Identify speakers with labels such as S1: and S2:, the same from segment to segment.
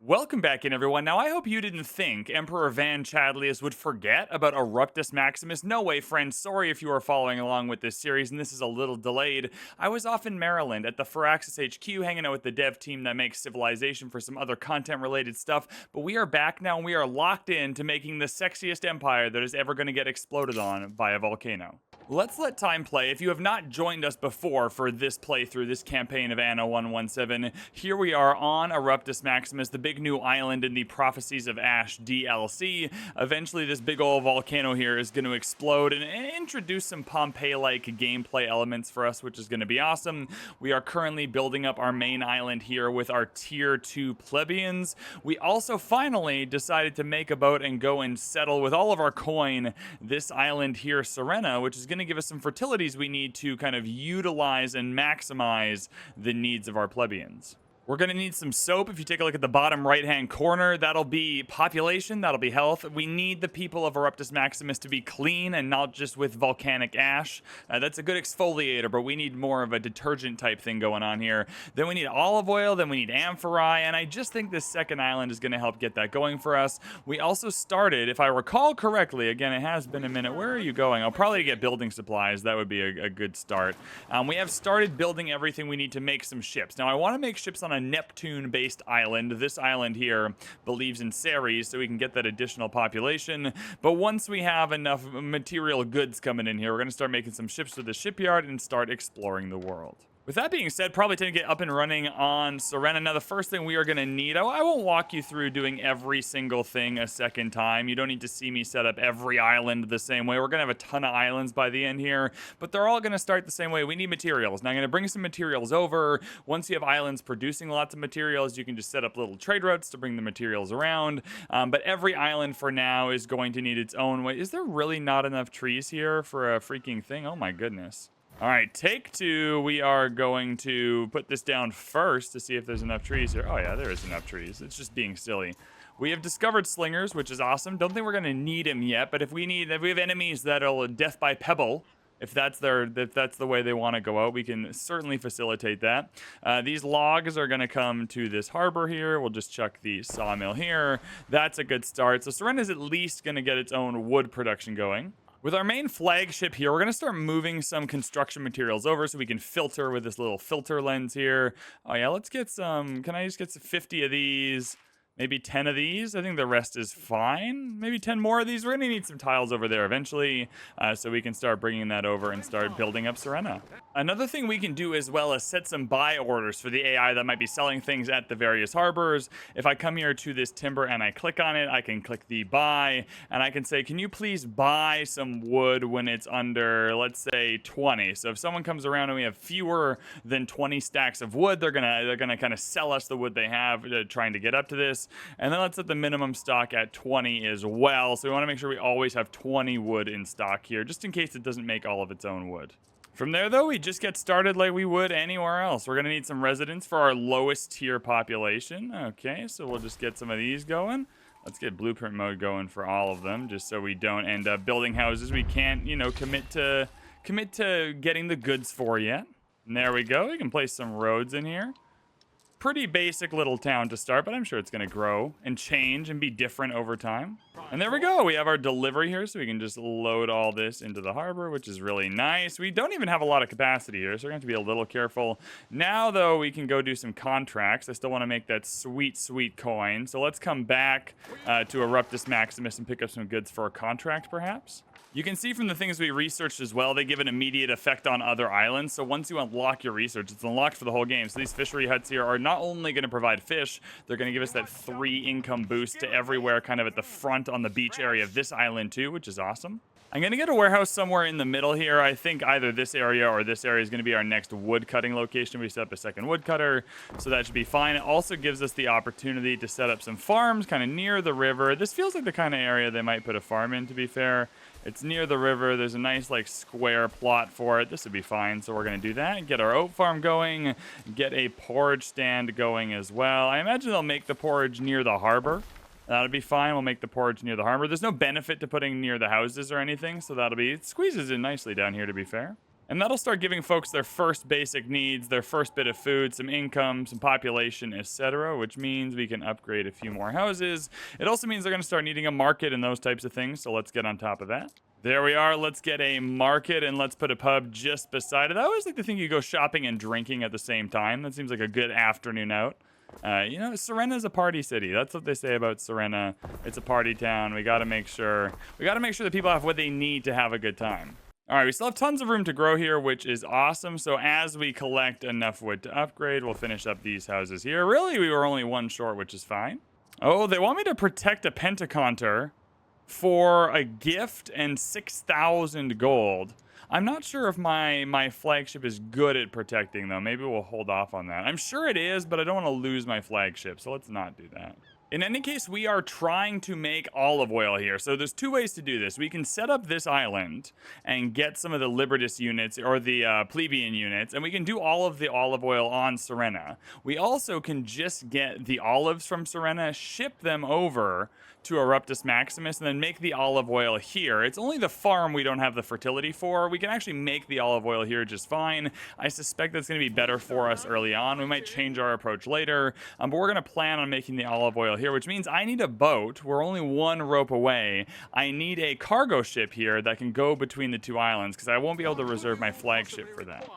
S1: Welcome back in, everyone. Now, I hope you didn't think Emperor Van Chadlius would forget about Eruptus Maximus. No way, friends. Sorry if you are following along with this series, and this is a little delayed. I was off in Maryland at the Firaxis HQ hanging out with the dev team that makes Civilization for some other content-related stuff, but we are back now, and we are locked in to making the sexiest empire that is ever going to get exploded on by a volcano. Let's let time play. If you have not joined us before for this playthrough, this campaign of Anno 117, here we are on Eruptus Maximus, the big new island in the Prophecies of Ash DLC. Eventually, this big old volcano here is going to explode and introduce some Pompeii-like gameplay elements for us, which is going to be awesome. We are currently building up our main island here with our Tier 2 plebeians. We also finally decided to make a boat and go and settle with all of our coin this island here, Serena, which is going to give us some fertilities we need to kind of utilize and maximize the needs of our plebeians. We're going to need some soap. If you take a look at the bottom right-hand corner, that'll be population, that'll be health. We need the people of Eruptus Maximus to be clean and not just with volcanic ash. That's a good exfoliator, but we need more of a detergent type thing going on here. Then we need olive oil, then we need amphorae, and I just think this second island is going to help get that going for us. We also started, if I recall correctly, again, it has been a minute. Where are you going? I'll probably get building supplies. That would be a good start. We have started building everything we need to make some ships. Now, I want to make ships on a Neptune-based island. This island here believes in Ceres, so we can get that additional population. But once we have enough material goods coming in here, we're going to start making some ships to the shipyard and start exploring the world. With that being said, probably time to get up and running on Serena. Now, the first thing we are going to need, I won't walk you through doing every single thing a second time. You don't need to see me set up every island the same way. We're going to have a ton of islands by the end here, but they're all going to start the same way. We need materials. Now, I'm going to bring some materials over. Once you have islands producing lots of materials, you can just set up little trade routes to bring the materials around. But every island for now is going to need its own way. Is there really not enough trees here for a freaking thing? Oh, my goodness. All right, take two. We are going to put this down first to see if there's enough trees here. Oh, yeah, there is enough trees. It's just being silly. We have discovered slingers, which is awesome. Don't think we're going to need them yet, but if we have enemies that'll death by pebble, if that's the way they want to go out, we can certainly facilitate that. These logs are going to come to this harbor here. We'll just chuck the sawmill here. That's a good start. So Serena's at least going to get its own wood production going. With our main flagship here, we're going to start moving some construction materials over so we can filter with this little filter lens here. Oh, yeah, let's get some. Can I just get 50 of these? Maybe 10 of these. I think the rest is fine. Maybe 10 more of these. We're going to need some tiles over there eventually, so we can start bringing that over and start building up Serena. Another thing we can do as well is set some buy orders for the AI that might be selling things at the various harbors. If I come here to this timber and I click on it, I can click the buy, and I can say, can you please buy some wood when it's under, let's say, 20. So if someone comes around and we have fewer than 20 stacks of wood, they're gonna kind of sell us the wood they have, trying to get up to this. And then let's set the minimum stock at 20 as well. So we want to make sure we always have 20 wood in stock here, just in case it doesn't make all of its own wood. From there, though, we just get started like we would anywhere else. We're going to need some residents for our lowest tier population. Okay, so we'll just get some of these going. Let's get blueprint mode going for all of them, just so we don't end up building houses we can't, commit to getting the goods for yet. And there we go. We can place some roads in here. Pretty basic little town to start, but I'm sure it's going to grow and change and be different over time. And there we go. We have our delivery here, so we can just load all this into the harbor, which is really nice. We don't even have a lot of capacity here, so we're going to have to be a little careful. Now, though, we can go do some contracts. I still want to make that sweet, sweet coin. So let's come back to Eruptus Maximus and pick up some goods for a contract, perhaps. You can see from the things we researched as well, they give an immediate effect on other islands. So once you unlock your research, it's unlocked for the whole game. So these fishery huts here are not only going to provide fish, they're going to give us that 3 income boost to everywhere kind of at the front on the beach area of this island too, which is awesome. I'm going to get a warehouse somewhere in the middle here. I think either this area or this area is going to be our next wood cutting location. We set up a second wood cutter, so that should be fine. It also gives us the opportunity to set up some farms kind of near the river. This feels like the kind of area they might put a farm in, to be fair. It's near the river. There's a nice like square plot for it. This would be fine. So we're going to do that. Get our oat farm going. Get a porridge stand going as well. I imagine they'll make the porridge near the harbor. That'll be fine. We'll make the porridge near the harbor. There's no benefit to putting near the houses or anything. So that'll be, it squeezes in nicely down here, to be fair. And that'll start giving folks their first basic needs, their first bit of food, some income, some population, etc., which means we can upgrade a few more houses. It also means they're going to start needing a market and those types of things, so let's get on top of that. There we are. Let's get a market and let's put a pub just beside it. I always like to think you go shopping and drinking at the same time. That seems like a good afternoon out. You know, Serena's a party city. That's what they say about Serena. It's a party town. We got to make sure that people have what they need to have a good time. All right, we still have tons of room to grow here, which is awesome. So as we collect enough wood to upgrade, we'll finish up these houses here. Really, we were only one short, which is fine. Oh, they want me to protect a pentaconter for a gift and 6,000 gold. I'm not sure if my flagship is good at protecting, though. Maybe we'll hold off on that. I'm sure it is, but I don't want to lose my flagship, so let's not do that. In any case, we are trying to make olive oil here. So there's two ways to do this. We can set up this island and get some of the Libertas units or the plebeian units, and we can do all of the olive oil on Serena. We also can just get the olives from Serena, ship them over to Eruptus Maximus, and then make the olive oil here. It's only the farm we don't have the fertility for. We can actually make the olive oil here just fine. I suspect that's going to be better for us early on. We might change our approach later, but we're going to plan on making the olive oil here, which means I need a boat. We're only one rope away. I need a cargo ship here that can go between the two islands, because I won't be able to reserve my flagship for that.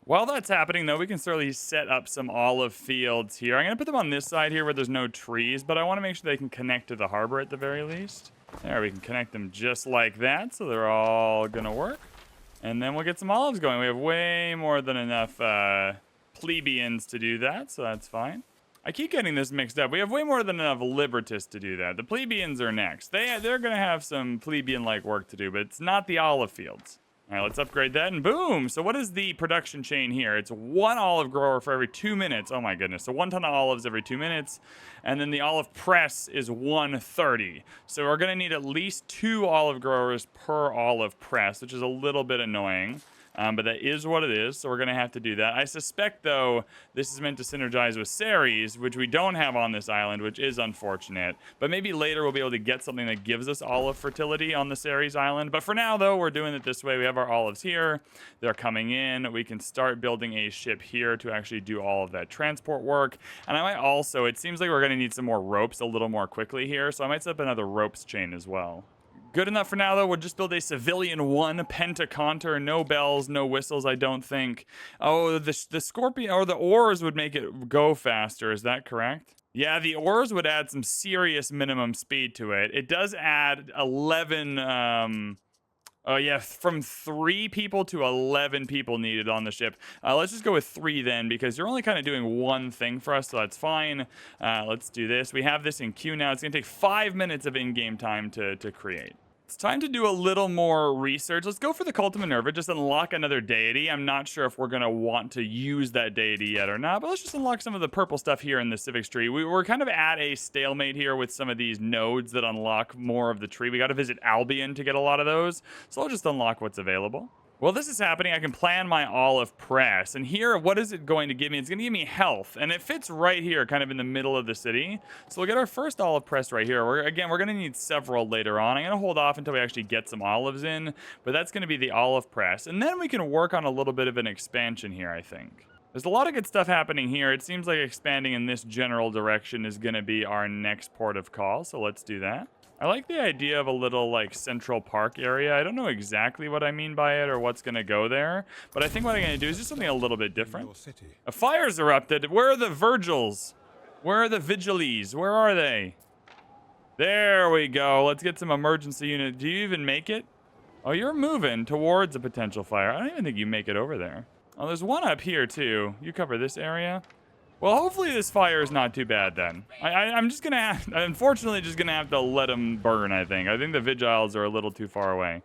S1: While that's happening, though, we can certainly set up some olive fields here. I'm going to put them on this side here where there's no trees, but I want to make sure they can connect to the harbor at the very least. There, we can connect them just like that, so they're all going to work. And then we'll get some olives going. We have way more than enough plebeians to do that, so that's fine. I keep getting this mixed up. We have way more than enough Libertas to do that. The plebeians are next. They're going to have some plebeian-like work to do, but it's not the olive fields. All right, let's upgrade that, and boom! So what is the production chain here? It's 1 olive grower for every 2 minutes. Oh my goodness. So 1 ton of olives every 2 minutes, and then the olive press is 130. So we're going to need at least 2 olive growers per olive press, which is a little bit annoying. But that is what it is, so we're going to have to do that. I suspect, though, this is meant to synergize with Ceres, which we don't have on this island, which is unfortunate. But maybe later we'll be able to get something that gives us olive fertility on the Ceres island. But for now, though, we're doing it this way. We have our olives here. They're coming in. We can start building a ship here to actually do all of that transport work. And I might also, it seems like we're going to need some more ropes a little more quickly here, so I might set up another ropes chain as well. Good enough for now, though. We'll just build a civilian 1 pentaconter. No bells, no whistles, I don't think. Oh, the scorpion or the oars would make it go faster. Is that correct? Yeah, the oars would add some serious minimum speed to it. It does add 11... Oh, yeah, from 3 people to 11 people needed on the ship. Let's just go with 3 then, because you're only kind of doing one thing for us, so that's fine. Let's do this. We have this in queue now. It's going to take 5 minutes of in-game time to create. It's time to do a little more research. Let's go for the Cult of Minerva, just unlock another deity. I'm not sure if we're going to want to use that deity yet or not, but let's just unlock some of the purple stuff here in the Civics tree. We're kind of at a stalemate here with some of these nodes that unlock more of the tree. We got to visit Albion to get a lot of those, so I'll just unlock what's available. While this is happening, I can plan my olive press. And here, what is it going to give me? It's going to give me health. And it fits right here, kind of in the middle of the city. So we'll get our first olive press right here. We're going to need several later on. I'm going to hold off until we actually get some olives in. But that's going to be the olive press. And then we can work on a little bit of an expansion here, I think. There's a lot of good stuff happening here. It seems like expanding in this general direction is going to be our next port of call. So let's do that. I like the idea of a little, like, Central Park area. I don't know exactly what I mean by it or what's going to go there, but I think what I'm going to do is just something a little bit different. A fire's erupted. Where are the Virgils? Where are the Vigiles? Where are they? There we go. Let's get some emergency unit. Do you even make it? Oh, you're moving towards a potential fire. I don't even think you make it over there. Oh, there's one up here, too. You cover this area. Well, hopefully this fire is not too bad then. I'm just gonna have, unfortunately, just gonna have to let them burn, I think. I think the Vigiles are a little too far away.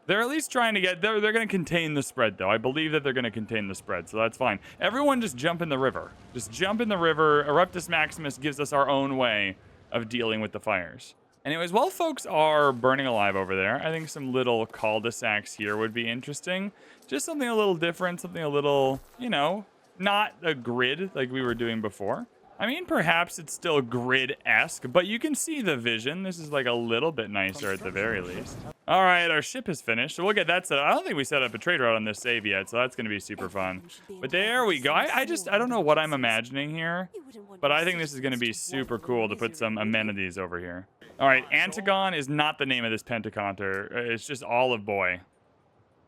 S1: They're at least trying to get, they're gonna contain the spread, though. I believe that they're gonna contain the spread, so that's fine. Everyone just jump in the river. Just jump in the river. Eruptus Maximus gives us our own way of dealing with the fires. Anyways, while folks are burning alive over there, I think some little cul-de-sacs here would be interesting. Just something a little different, something a little, you know, not a grid like we were doing before. I mean, perhaps it's still grid-esque, but you can see the vision. This is like a little bit nicer at the very least. All right, our ship is finished, so we'll get that set up. I don't think we set up a trade route on this save yet, so that's going to be super fun.
S2: Everything should be
S1: But
S2: entitled
S1: there
S2: to
S1: we go.
S2: some
S1: I
S2: small
S1: don't know what I'm
S2: indulgences.
S1: imagining here,
S2: You wouldn't want
S1: but
S2: your
S1: I think this is going to be
S2: sisters to
S1: super
S2: wander in
S1: cool to put
S2: misery,
S1: some
S2: would you?
S1: amenities over here. All right, Antigon is not the name of this pentaconter. It's just Olive Boy.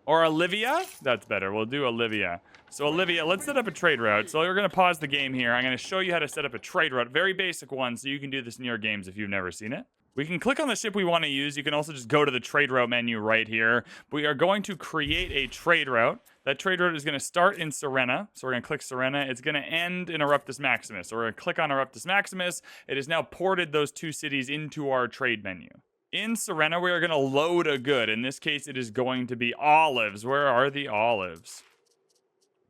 S1: Or Olivia? That's better. We'll do Olivia. So Olivia, let's set up a trade route. So we're going to pause the game here. I'm going to show you how to set up a trade route. Very basic one, so you can do this in your games if you've never seen it. We can click on the ship we want to use. You can also just go to the trade route menu right here. We are going to create a trade route. That trade route is going to start in Serena. So we're going to click Serena. It's going to end in Eruptus Maximus. So we're going to click on Eruptus Maximus. It has now ported those two cities into our trade menu. In Serena, we are going to load a good. In this case, it is going to be olives. Where are the olives?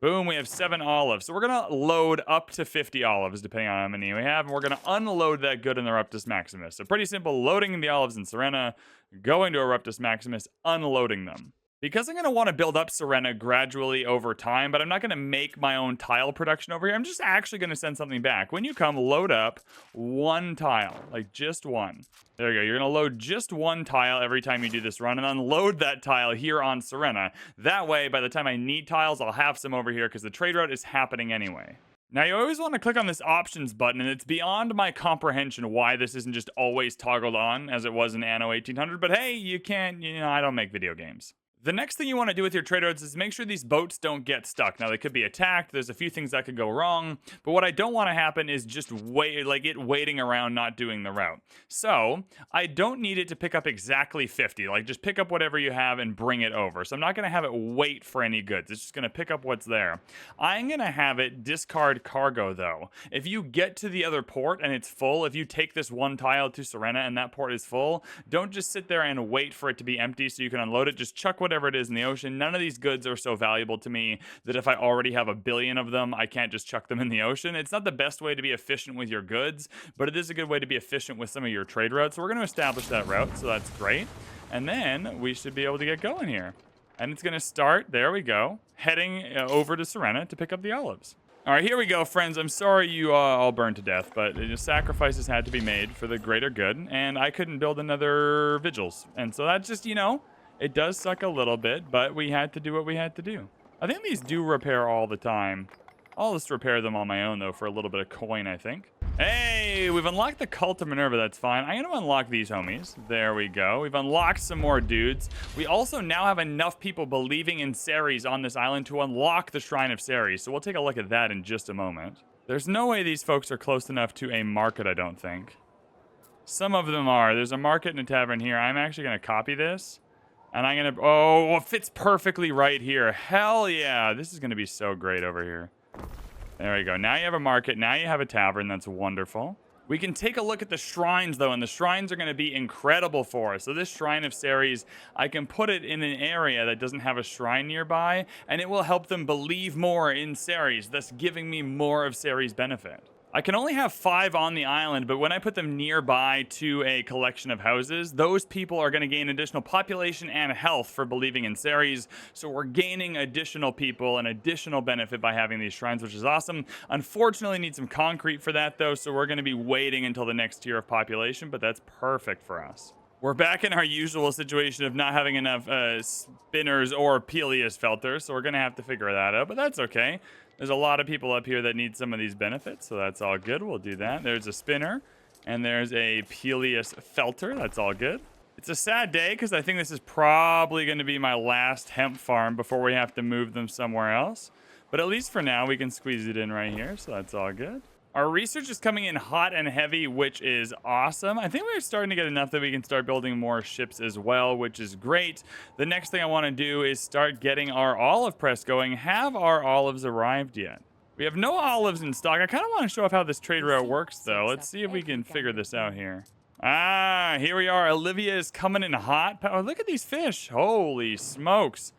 S1: Boom, we have 7 olives. So we're going to load up to 50 olives, depending on how many we have. And we're going to unload that good in the Eruptus Maximus. So pretty simple, loading the olives in Serena, going to Eruptus Maximus, unloading them. Because I'm going to want to build up Serena gradually over time, but I'm not going to make my own tile production over here. I'm just actually going to send something back. When you come, load up 1 tile, like just 1. There you go. You're going to load just 1 tile every time you do this run and unload that tile here on Serena. That way, by the time I need tiles, I'll have some over here because the trade route is happening anyway. Now, you always want to click on this options button, and it's beyond my comprehension why this isn't just always toggled on as it was in Anno 1800. But hey, you can't, I don't make video games. The next thing you want to do with your trade routes is make sure these boats don't get stuck. Now, they could be attacked. There's a few things that could go wrong. But what I don't want to happen is just waiting around not doing the route. So I don't need it to pick up exactly 50. Like, just pick up whatever you have and bring it over. So I'm not going to have it wait for any goods. It's just going to pick up what's there. I'm going to have it discard cargo, though. If you get to the other port and it's full, if you take this 1 tile to Serena and that port is full, don't just sit there and wait for it to be empty so you can unload it. Just chuck whatever it is in the ocean. None of these goods are so valuable to me that if I already have a billion of them, I can't just chuck them in the ocean. It's not the best way to be efficient with your goods, but it is a good way to be efficient with some of your trade routes. So we're going to establish that route, so that's great. And then we should be able to get going here. And it's going to start, there we go, heading over to Serena to pick up the olives. All right, here we go, friends. I'm sorry you all burned to death, but sacrifices had to be made for the greater good, and I couldn't build another vigils. And so that's just, it does suck a little bit, but we had to do what we had to do. I think these do repair all the time. I'll just repair them on my own, though, for a little bit of coin, I think. Hey, we've unlocked the Cult of Minerva. That's fine. I'm going to unlock these homies. There we go. We've unlocked some more dudes. We also now have enough people believing in Ceres on this island to unlock the Shrine of Ceres. So we'll take a look at that in just a moment. There's no way these folks are close enough to a market, I don't think. Some of them are. There's a market and a tavern here. I'm actually going to copy this. And I'm going to... Oh, it fits perfectly right here. Hell yeah. This is going to be so great over here. There we go. Now you have a market. Now you have a tavern. That's wonderful. We can take a look at the shrines, though, and the shrines are going to be incredible for us. So this Shrine of Ceres, I can put it in an area that doesn't have a shrine nearby, and it will help them believe more in Ceres, thus giving me more of Ceres' benefit. I can only have 5 on the island, but when I put them nearby to a collection of houses, those people are going to gain additional population and health for believing in Ceres. So we're gaining additional people and additional benefit by having these shrines, which is awesome. Unfortunately, need some concrete for that, though, so we're going to be waiting until the next tier of population, but that's perfect for us. We're back in our usual situation of not having enough spinners or Peleus felters, so we're going to have to figure that out, but that's okay. There's a lot of people up here that need some of these benefits, so that's all good. We'll do that. There's a spinner, and there's a Peleus felter. That's all good. It's a sad day because I think this is probably going to be my last hemp farm before we have to move them somewhere else. But at least for now, we can squeeze it in right here, so that's all good. Our research is coming in hot and heavy, which is awesome. I think we're starting to get enough that we can start building more ships as well, which is great. The next thing I want to do is start getting our olive press going. Have our olives arrived yet? We have no olives in stock. I kind of want to show off how this trade route works, though. Let's see if we can figure this out here. Ah, here we are. Olivia is coming in hot. Oh, look at these fish. Holy smokes.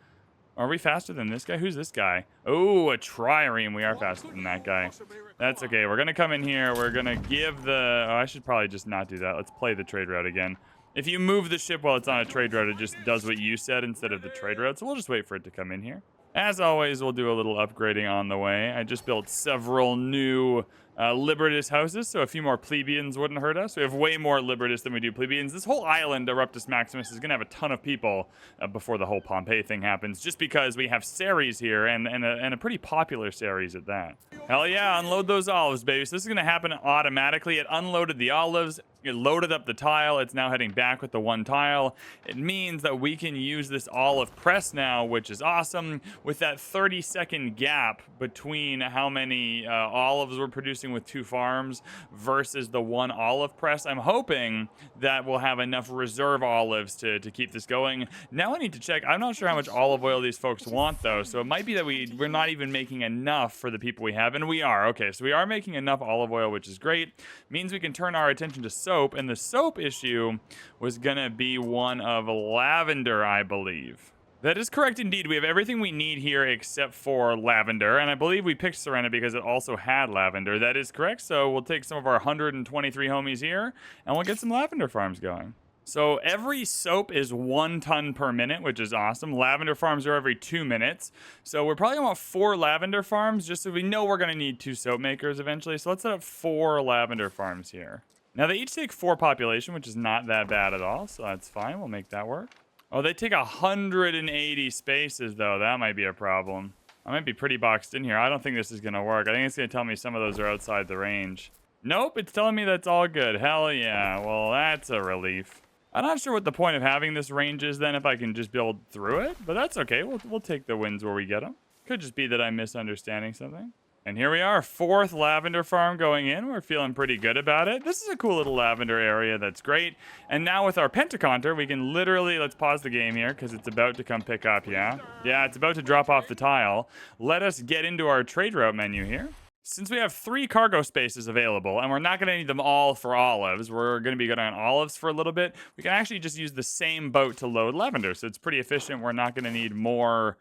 S1: Are we faster than this guy? Who's this guy? Oh, a trireme. We are faster than that guy. That's okay. We're going to come in here. We're going to give the... Oh, I should probably just not do that. Let's play the trade route again. If you move the ship while it's on a trade route, it just does what you said instead of the trade route. So we'll just wait for it to come in here. As always, we'll do a little upgrading on the way. I just built several new Libertus houses, so a few more plebeians wouldn't hurt us. We have way more Libertus than we do plebeians. This whole island, Eruptus Maximus, is going to have a ton of people before the whole Pompeii thing happens, just because we have Ceres here, and a pretty popular Ceres at that. Hell yeah, unload those olives, baby. So this is going to happen automatically. It unloaded the olives. It loaded up the tile. It's now heading back with the one tile. It means that we can use this olive press now, which is awesome. With that 30-second gap between how many olives we're producing with 2 farms versus the one olive press, I'm hoping that we'll have enough reserve olives to keep this going. Now I need to check. I'm not sure how much olive oil these folks want, though. So it might be that we're not even making enough for the people we have. And we are. Okay, so we are making enough olive oil, which is great. Means we can turn our attention to soap. And the soap issue was going to be one of lavender, I believe. That is correct indeed. We have everything we need here except for lavender. And I believe we picked Serena because it also had lavender. That is correct. So we'll take some of our 123 homies here and we'll get some lavender farms going. So every soap is 1 ton per minute, which is awesome. Lavender farms are every 2 minutes. So we're probably gonna want 4 lavender farms just so we know we're gonna need 2 soap makers eventually. So let's set up 4 lavender farms here. Now, they each take 4 population, which is not that bad at all, so that's fine. We'll make that work. Oh, they take 180 spaces, though. That might be a problem. I might be pretty boxed in here. I don't think this is going to work. I think it's going to tell me some of those are outside the range. Nope, it's telling me that's all good. Hell yeah. Well, that's a relief. I'm not sure what the point of having this range is, then, if I can just build through it. But that's okay. We'll take the wins where we get them. Could just be that I'm misunderstanding something. And here we are, 4th lavender farm going in. We're feeling pretty good about it. This is a cool little lavender area. That's great. And now with our pentaconter, we can literally, let's pause the game here because it's about to come pick up, yeah? Yeah, it's about to drop off the tile. Let us get into our trade route menu here. Since we have 3 cargo spaces available, and we're not going to need them all for olives, we're going to be good on olives for a little bit, we can actually just use the same boat to load lavender. So it's pretty efficient. We're not going to need more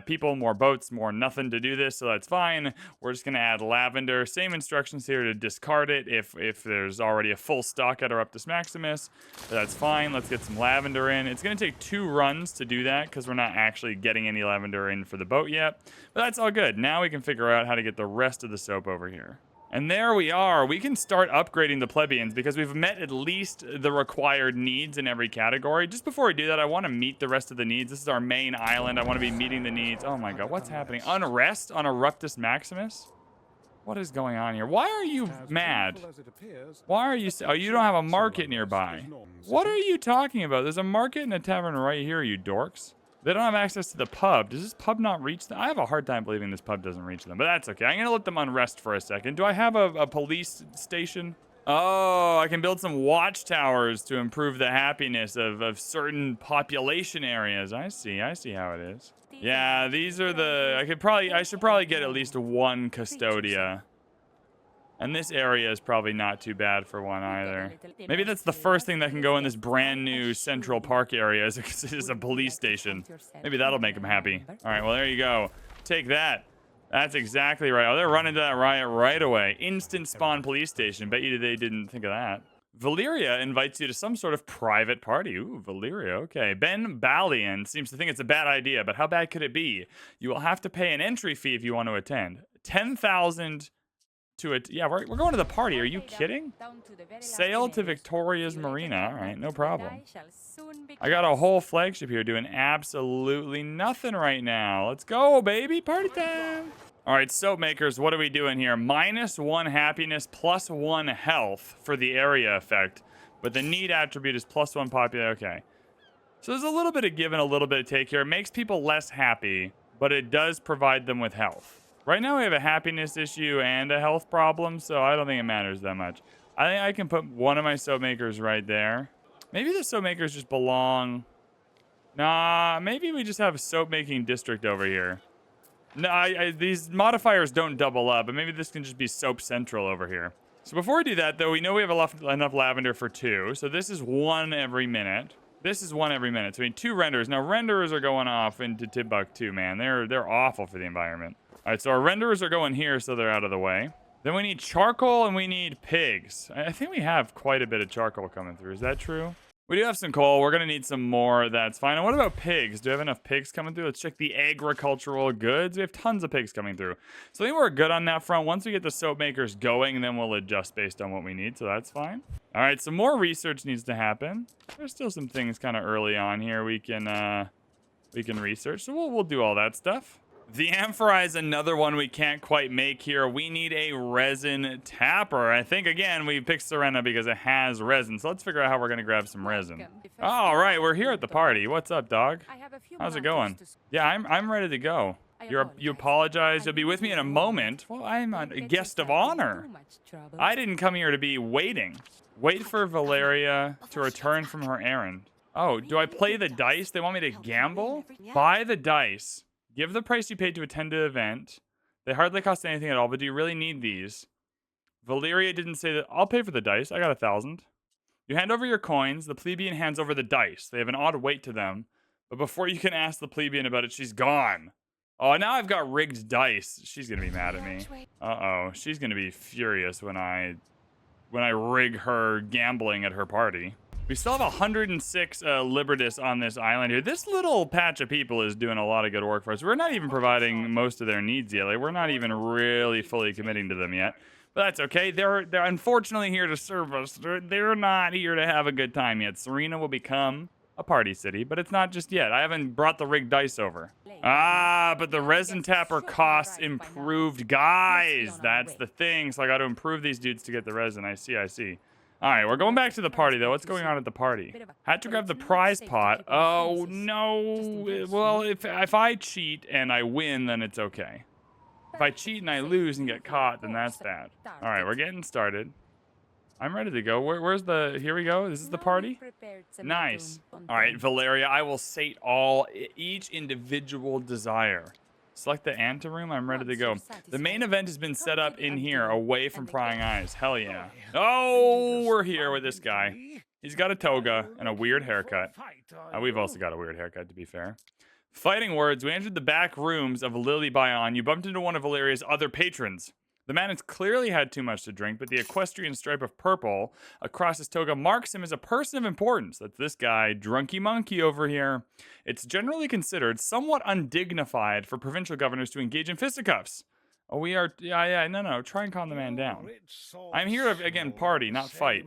S1: people, more boats, more nothing to do this, so that's fine. We're just gonna add lavender. Same instructions here to discard it if there's already a full stock at Eruptus Maximus. That's fine. Let's get some lavender in. It's gonna take 2 runs to do that because we're not actually getting any lavender in for the boat yet, but that's all good. Now we can figure out how to get the rest of the soap over here. And there we are. We can start upgrading the plebeians because we've met at least the required needs in every category. Just before we do that, I want to meet the rest of the needs. This is our main island. I want to be meeting the needs. Oh my god, what's happening? Unrest on Eruptus Maximus? What is going on here? Why are you mad? Why are you... Oh, you don't have a market nearby. What are you talking about? There's a market and a tavern right here, you dorks. They don't have access to the pub. Does this pub not reach them? I have a hard time believing this pub doesn't reach them, but that's okay. I'm going to let them unrest for a second. Do I have a police station? Oh, I can build some watchtowers to improve the happiness of certain population areas. I see how it is. Yeah, these are the... I should probably get at least 1 custodia. And this area is probably not too bad for one either. Maybe that's the first thing that can go in this brand new Central Park area is a police station. Maybe that'll make them happy. All right, well, there you go. Take that. That's exactly right. Oh, they're running to that riot right away. Instant spawn police station. Bet you they didn't think of that. Valyria invites you to some sort of private party. Ooh, Valyria. Okay. Ben Balian seems to think it's a bad idea, but how bad could it be? You will have to pay an entry fee if you want to attend. 10,000... to it. Yeah, we're going to the party. Are you kidding? Sail to Victoria's Marina. All right, no problem. I got a whole flagship here doing absolutely nothing right now. Let's go, baby. Party time. All right, soap makers, what are we doing here? -1 happiness, +1 health for the area effect. But the need attribute is +1 popular. Okay. So there's a little bit of give and a little bit of take here. It makes people less happy, but it does provide them with health. Right now we have a happiness issue and a health problem, so I don't think it matters that much. I think I can put one of my soap makers right there. Maybe the soap makers just belong... Nah, maybe we just have a soap making district over here. No, these modifiers don't double up, but maybe this can just be soap central over here. So before we do that, though, we know we have enough lavender for 2. So this is 1 every minute. This is 1 every minute. So we need 2 renderers. Now renderers are going off into Timbuktu, man. They're awful for the environment. All right, so our renderers are going here, so they're out of the way. Then we need charcoal and we need pigs. I think we have quite a bit of charcoal coming through. Is that true? We do have some coal. We're going to need some more. That's fine. And what about pigs? Do we have enough pigs coming through? Let's check the agricultural goods. We have tons of pigs coming through. So I think we're good on that front. Once we get the soap makers going, then we'll adjust based on what we need. So that's fine. All right. Some more research needs to happen. There's still some things kind of early on here we can research. So we'll do all that stuff. The amphora is another one we can't quite make here. We need a resin tapper. I think, again, we picked Serena because it has resin. So let's figure out how we're going to grab some resin. All right, we're here at the party. What's up, dog? How's it going? Yeah, I'm ready to go. You apologize. You'll be with me in a moment. Well, I'm a guest of honor. I didn't come here to be waiting. Wait for Valeria to return from her errand. Oh, do I play the dice? They want me to gamble? Buy the dice. Give the price you paid to attend the event. They hardly cost anything at all, but do you really need these? Valeria didn't say that. I'll pay for the dice. I got 1,000. You hand over your coins. The plebeian hands over the dice. They have an odd weight to them. But before you can ask the plebeian about it, she's gone. Oh, now I've got rigged dice. She's going to be mad at me. Uh-oh. She's going to be furious when I rig her gambling at her party. We still have 106 Libertas on this island here. This little patch of people is doing a lot of good work for us. We're not even providing most of their needs yet. Like, we're not even really fully committing to them yet. But that's okay. They're unfortunately here to serve us. They're not here to have a good time yet. Serena will become a party city, but it's not just yet. I haven't brought the rigged dice over. Ah, but the resin tapper costs improved. Guys, that's the thing. So I got to improve these dudes to get the resin. I see. All right, we're going back to the party, though. What's going on at the party? Had to grab the prize pot. Oh, no. Well, if I cheat and I win, then it's okay. If I cheat and I lose and get caught, then that's bad. All right, we're getting started. I'm ready to go. Where's the... Here we go. This is the party? Nice. All right, Valeria, I will sate each individual desire. Select the anteroom. I'm ready to go. The main event has been set up in here, away from prying eyes. Hell yeah. Oh, we're here with this guy. He's got a toga and a weird haircut. We've also got a weird haircut, to be fair. Fighting words. We entered the back rooms of Lily Bion. You bumped into one of Valeria's other patrons. The man has clearly had too much to drink, but the equestrian stripe of purple across his toga marks him as a person of importance. That's this guy, Drunky Monkey over here. It's generally considered somewhat undignified for provincial governors to engage in fisticuffs. Oh, we are... Yeah, no. Try and calm the man down. I'm here to, again, party, not fight.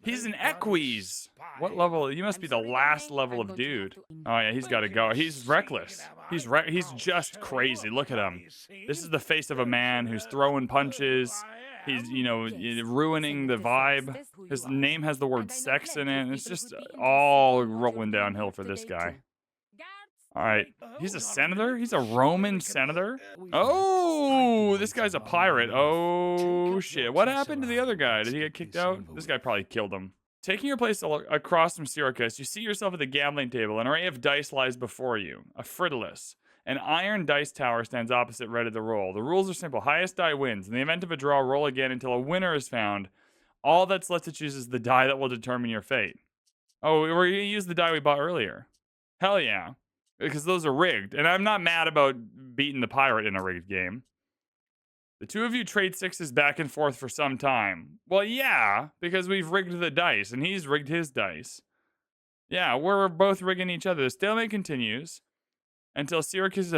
S1: He's an equis. What level? You must be the last level of dude. Oh, yeah, he's got to go. He's reckless. He's just crazy. Look at him. This is the face of a man who's throwing punches. He's, ruining the vibe. His name has the word sex in it. It's just all rolling downhill for this guy. All right. He's a senator? He's a Roman senator? Oh, this guy's a pirate. Oh, shit. What happened to the other guy? Did he get kicked out? This guy probably killed him. Taking your place across from Syracuse, you see yourself at the gambling table. An array of dice lies before you. A frivolous. An iron dice tower stands opposite, ready to roll. The rules are simple. Highest die wins. In the event of a draw, roll again until a winner is found. All that's left to choose is the die that will determine your fate. Oh, we're going to use the die we bought earlier. Hell yeah. Because those are rigged. And I'm not mad about beating the pirate in a rigged game. The two of you trade sixes back and forth for some time. Well, yeah, because we've rigged the dice, and he's rigged his dice. Yeah, we're both rigging each other. The stalemate continues until Syracuse's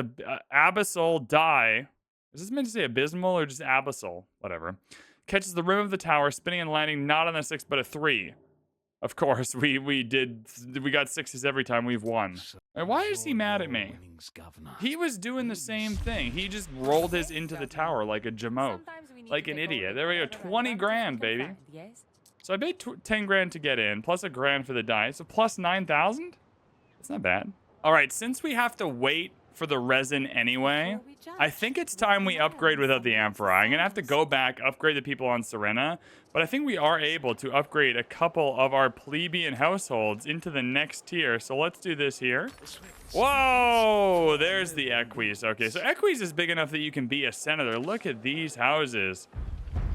S1: abyssal die... Is this meant to say abysmal or just abyssal? Whatever. Catches the rim of the tower, spinning and landing not on a 6, but a 3. Of course, we got 6s every time we've won. And why is he mad at me? He was doing the same thing. He just rolled his into the tower like a jamoke. Like an idiot. There we go, 20 grand, baby. So I paid 10 grand to get in, plus a grand for the die. So plus 9,000? That's not bad. All right, since we have to wait for the resin anyway, I think it's time we upgrade without the amphora. I'm gonna have to go back, upgrade the people on Serena, but I think we are able to upgrade a couple of our plebeian households into the next tier. So let's do this here. Whoa, there's the equis. Okay, so equis is big enough that you can be a senator. Look at these houses.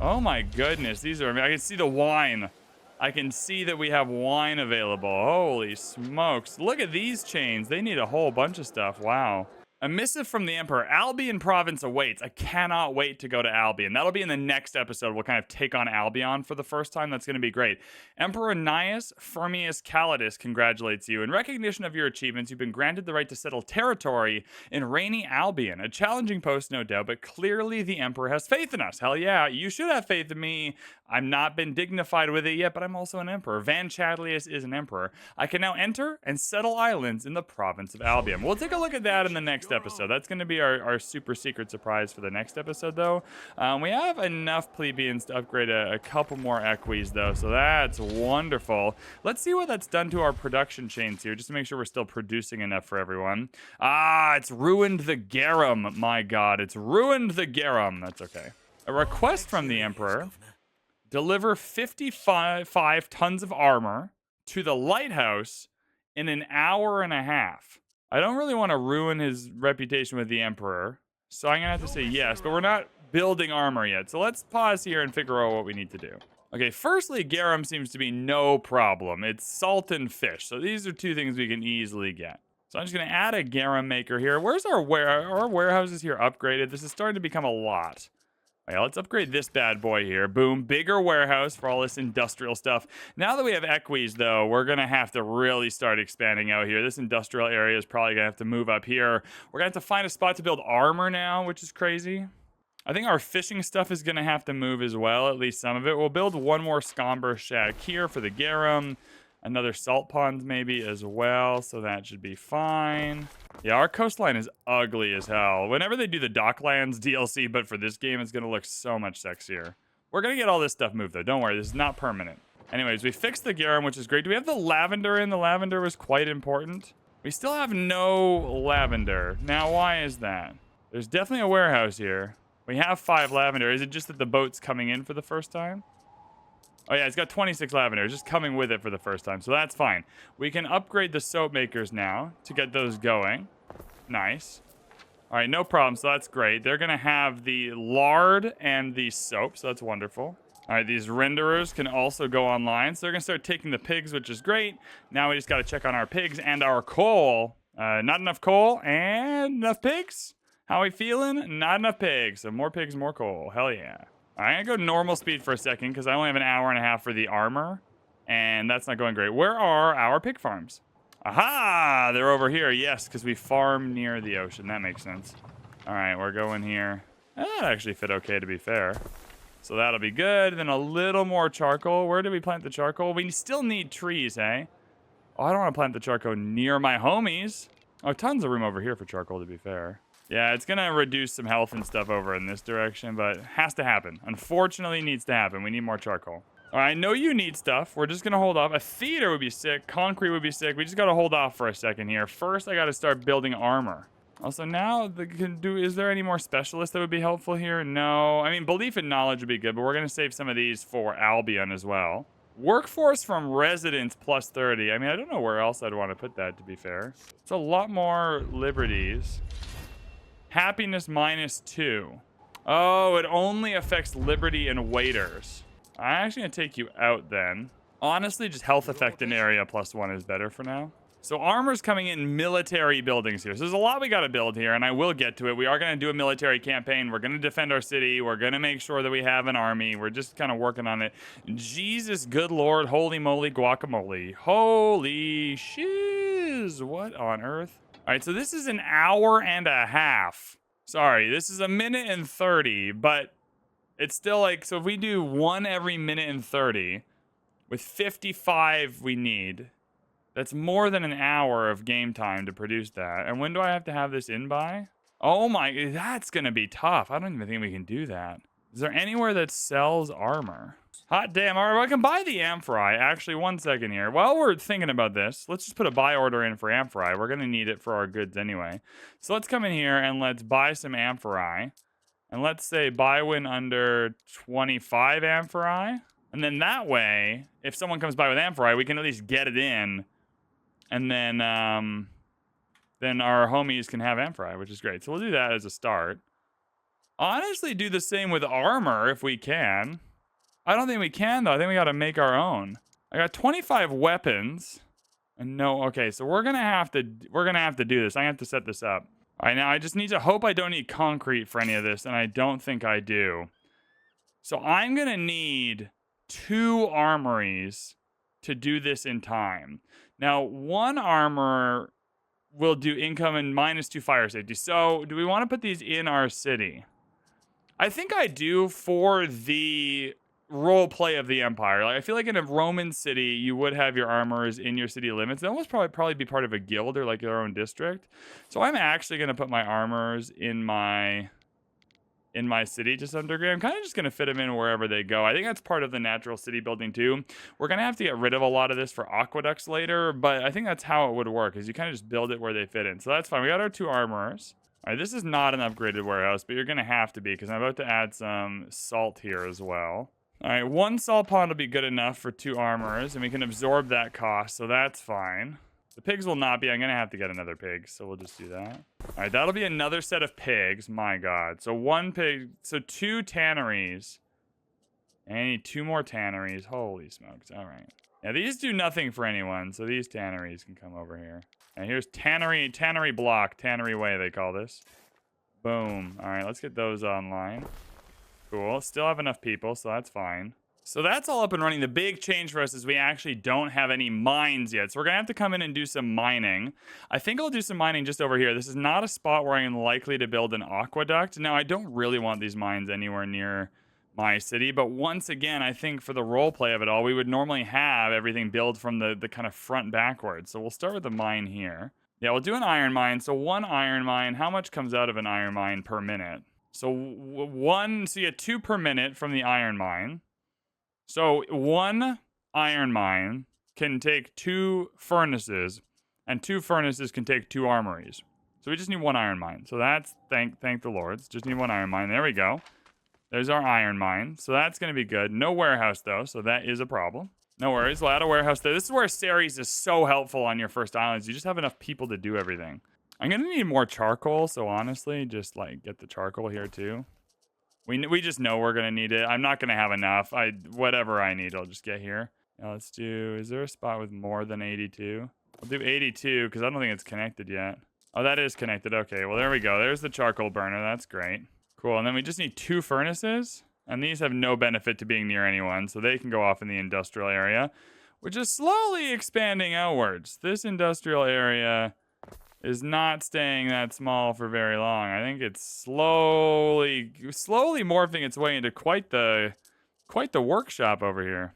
S1: Oh my goodness, these are, I can see the wine. I can see that we have wine available. Holy smokes. Look at these chains. They need a whole bunch of stuff. Wow. A missive from the Emperor. Albion province awaits. I cannot wait to go to Albion. That'll be in the next episode. We'll kind of take on Albion for the first time. That's going to be great. Emperor Gnaeus Firmius Calidus congratulates you. In recognition of your achievements, you've been granted the right to settle territory in rainy Albion. A challenging post, no doubt, but clearly the Emperor has faith in us. Hell yeah, you should have faith in me. I've not been dignified with it yet, but I'm also an emperor. Van Chadlius is an emperor. I can now enter and settle islands in the province of Albion. We'll take a look at that in the next episode. That's going to be our super secret surprise for the next episode, though. We have enough plebeians to upgrade a couple more equis, though, so that's wonderful. Let's see what that's done to our production chains here, just to make sure we're still producing enough for everyone. It's ruined the garum. My God, it's ruined the garum. That's okay. A request from the Emperor. Deliver 55 tons of armor to the lighthouse in an hour and a half. I don't really want to ruin his reputation with the Emperor, so I'm going to have to say yes, but we're not building armor yet. So let's pause here and figure out what we need to do. Okay, firstly, garum seems to be no problem. It's salt and fish, so these are two things we can easily get. So I'm just going to add a garum maker here. Where's our warehouses here upgraded? This is starting to become a lot. Okay, let's upgrade this bad boy here. Boom, bigger warehouse for all this industrial stuff. Now that we have equis, though, we're going to have to really start expanding out here. This industrial area is probably going to have to move up here. We're going to have to find a spot to build armor now, which is crazy. I think our fishing stuff is going to have to move as well, at least some of it. We'll build one more Scomber shack here for the garum. Another salt pond maybe as well, so that should be fine. Yeah, our coastline is ugly as hell. Whenever they do the Docklands DLC, but for this game, it's going to look so much sexier. We're going to get all this stuff moved, though. Don't worry, this is not permanent. Anyways, we fixed the garum, which is great. Do we have the lavender in? The lavender was quite important. We still have no lavender. Now, why is that? There's definitely a warehouse here. We have 5 lavender. Is it just that the boat's coming in for the first time? Oh, yeah, it's got 26 lavender. It's just coming with it for the first time, so that's fine. We can upgrade the soap makers now to get those going. Nice. All right, no problem, so that's great. They're going to have the lard and the soap, so that's wonderful. All right, these renderers can also go online, so they're going to start taking the pigs, which is great. Now we just got to check on our pigs and our coal. Not enough coal and enough pigs? How are we feeling? Not enough pigs, so more pigs, more coal. Hell yeah. All right, I'm going to go normal speed for a second because I only have an hour and a half for the armor, and that's not going great. Where are our pig farms? Aha! They're over here. Yes, because we farm near the ocean. That makes sense. All right, we're going here. That actually fit okay, to be fair. So that'll be good. Then a little more charcoal. Where did we plant the charcoal? We still need trees, hey? Oh, I don't want to plant the charcoal near my homies. Oh, tons of room over here for charcoal, to be fair. Yeah, it's going to reduce some health and stuff over in this direction, but it has to happen. Unfortunately, it needs to happen. We need more charcoal. All right, I know you need stuff. We're just going to hold off. A theater would be sick. Concrete would be sick. We just got to hold off for a second here. First, I got to start building armor. Also, now, is there any more specialists that would be helpful here? No. I mean, belief and knowledge would be good, but we're going to save some of these for Albion as well. Workforce from residents plus 30. I mean, I don't know where else I'd want to put that, to be fair. It's a lot more liberties. Happiness -2. Oh, it only affects liberty and waiters. I'm actually going to take you out then. Honestly, just health effect in area +1 is better for now. So armor's coming in military buildings here. So there's a lot we got to build here, and I will get to it. We are going to do a military campaign. We're going to defend our city. We're going to make sure that we have an army. We're just kind of working on it. Jesus, good Lord, holy moly, guacamole. Holy shiz. What on earth? All right, so this is an hour and a half. Sorry, this is a minute and 30, but it's still like, so if we do one every minute and 30, with 55 we need, that's more than an hour of game time to produce that. And when do I have to have this in by? Oh my, that's gonna be tough. I don't even think we can do that. Is there anywhere that sells armor? Hot damn, all right, well, I can buy the amphorae. Actually, one second here. While we're thinking about this, let's just put a buy order in for amphorae. We're gonna need it for our goods anyway. So let's come in here and let's buy some amphorae. And let's say buy when under 25 amphorae. And then that way, if someone comes by with amphorae, we can at least get it in. And then our homies can have amphorae, which is great. So we'll do that as a start. Honestly, do the same with armor if we can. I don't think we can, though. I think we got to make our own. I got 25 weapons. And no, okay, so we're gonna have to do this. I have to set this up. All right, now I just need to hope I don't need concrete for any of this, and I don't think I do. So I'm going to need 2 armories to do this in time. Now, 1 armor will do income and -2 fire safety. So do we want to put these in our city? I think I do for the role play of the empire. Like, I feel like in a Roman city, you would have your armorers in your city limits. They almost probably be part of a guild or like their own district. So I'm actually going to put my armorers in my city to some degree. I'm kind of just going to fit them in wherever they go. I think that's part of the natural city building too. We're going to have to get rid of a lot of this for aqueducts later, but I think that's how it would work, is you kind of just build it where they fit in. So that's fine. We got our 2 armorers. All right, this is not an upgraded warehouse, but you're going to have to be, because I'm about to add some salt here as well. All right, 1 salt pond will be good enough for 2 armorers, and we can absorb that cost, so that's fine. The pigs will not be. I'm going to have to get another pig, so we'll just do that. All right, that'll be another set of pigs. My God. So 1 pig. So 2 tanneries. And I need 2 more tanneries. Holy smokes. All right. Yeah, these do nothing for anyone, so these tanneries can come over here. And here's tannery block. Tannery way, they call this. Boom. All right, let's get those online. Cool. Still have enough people, so that's fine. So that's all up and running. The big change for us is we actually don't have any mines yet. So we're going to have to come in and do some mining. I think I'll do some mining just over here. This is not a spot where I'm likely to build an aqueduct. Now, I don't really want these mines anywhere near my city. But once again, I think for the role play of it all, we would normally have everything built from the kind of front backwards. So we'll start with the mine here. Yeah, we'll do an iron mine. So 1 iron mine. How much comes out of an iron mine per minute? So so you get 2 per minute from the iron mine. So 1 iron mine can take 2 furnaces, and 2 furnaces can take 2 armories. So we just need 1 iron mine. So that's, thank the Lords, just need 1 iron mine. There we go. There's our iron mine. So that's going to be good. No warehouse, though, so that is a problem. No worries, we'll add a warehouse there. This is where Ceres is so helpful on your first islands. You just have enough people to do everything. I'm going to need more charcoal, so honestly, just, like, get the charcoal here, too. We just know we're going to need it. I'm not going to have enough. Whatever I need, I'll just get here. Now let's do... Is there a spot with more than 82? I'll do 82, because I don't think it's connected yet. Oh, that is connected. Okay, well, there we go. There's the charcoal burner. That's great. Cool, and then we just need 2 furnaces. And these have no benefit to being near anyone, so they can go off in the industrial area, which is slowly expanding outwards. This industrial area is not staying that small for very long. I think it's slowly morphing its way into quite the workshop over here.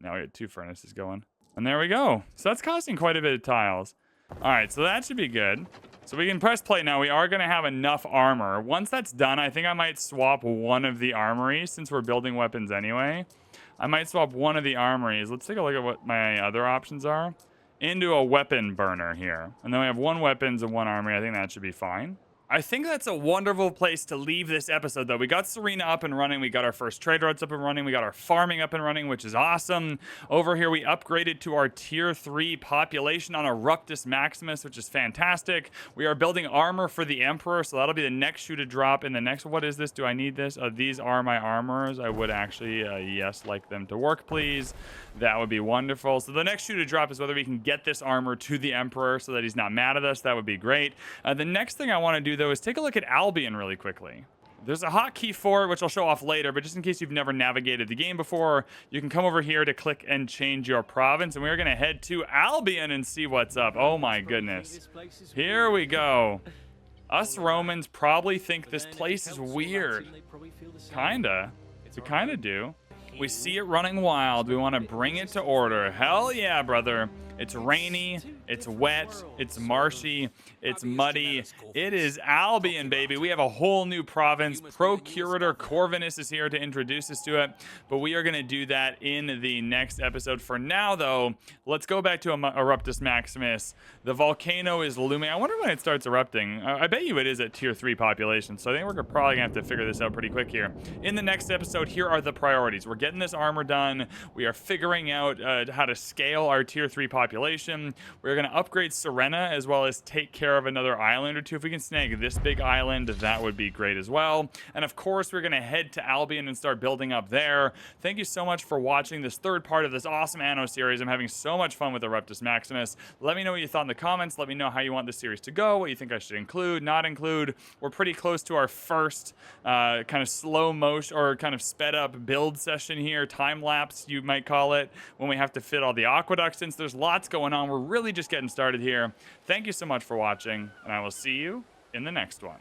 S1: Now we got 2 furnaces going. And there we go. So that's costing quite a bit of tiles. All right, so that should be good. So we can press play now. We are going to have enough armor. Once that's done, I think I might swap 1 of the armories since we're building weapons anyway. I might swap 1 of the armories. Let's take a look at what my other options are. Into a weapon burner here. And then we have 1 weapons and 1 armory. I think that should be fine. I think that's a wonderful place to leave this episode, though. We got Serena up and running. We got our first trade routes up and running. We got our farming up and running, which is awesome. Over here, we upgraded to our tier 3 population on Eruptus Maximus, which is fantastic. We are building armor for the Emperor, so that'll be the next shoe to drop in the next... What is this? Do I need this? These are my armors. I would actually, yes, like them to work, please. That would be wonderful. So the next shoe to drop is whether we can get this armor to the Emperor so that he's not mad at us. That would be great. The next thing I want to do, though, is take a look at Albion really quickly. There's a hotkey for it, which I'll show off later, but just in case you've never navigated the game before, you can come over here to click and change your province, and we're going to head to Albion and see what's up. Oh my goodness. Here we go. Us Romans probably think this place is weird. Kinda. We kinda do. We see it running wild. We want to bring it to order. Hell yeah, brother. It's rainy, it's wet, it's marshy, it's muddy. It is Albion, baby. We have a whole new province. Procurator Corvinus is here to introduce us to it, but we are going to do that in the next episode. For now, though, let's go back to Eruptus Maximus. The volcano is looming. I wonder when it starts erupting. I bet you it is at tier 3 population, so I think we're probably going to have to figure this out pretty quick here. In the next episode, here are the priorities. We're getting getting this armor done. We are figuring out how to scale our tier 3 population. We're going to upgrade Serena as well as take care of another island or two. If we can snag this big island, that would be great as well. And of course, we're going to head to Albion and start building up there. Thank you so much for watching this third part of this awesome Anno series. I'm having so much fun with Eruptus Maximus. Let me know what you thought in the comments. Let me know how you want this series to go, what you think I should include, not include. We're pretty close to our first kind of slow motion or kind of sped up build session here, time lapse you might call it, when we have to fit all the aqueducts in. So there's lots going on. We're really just getting started here. Thank you so much for watching, and I will see you in the next one.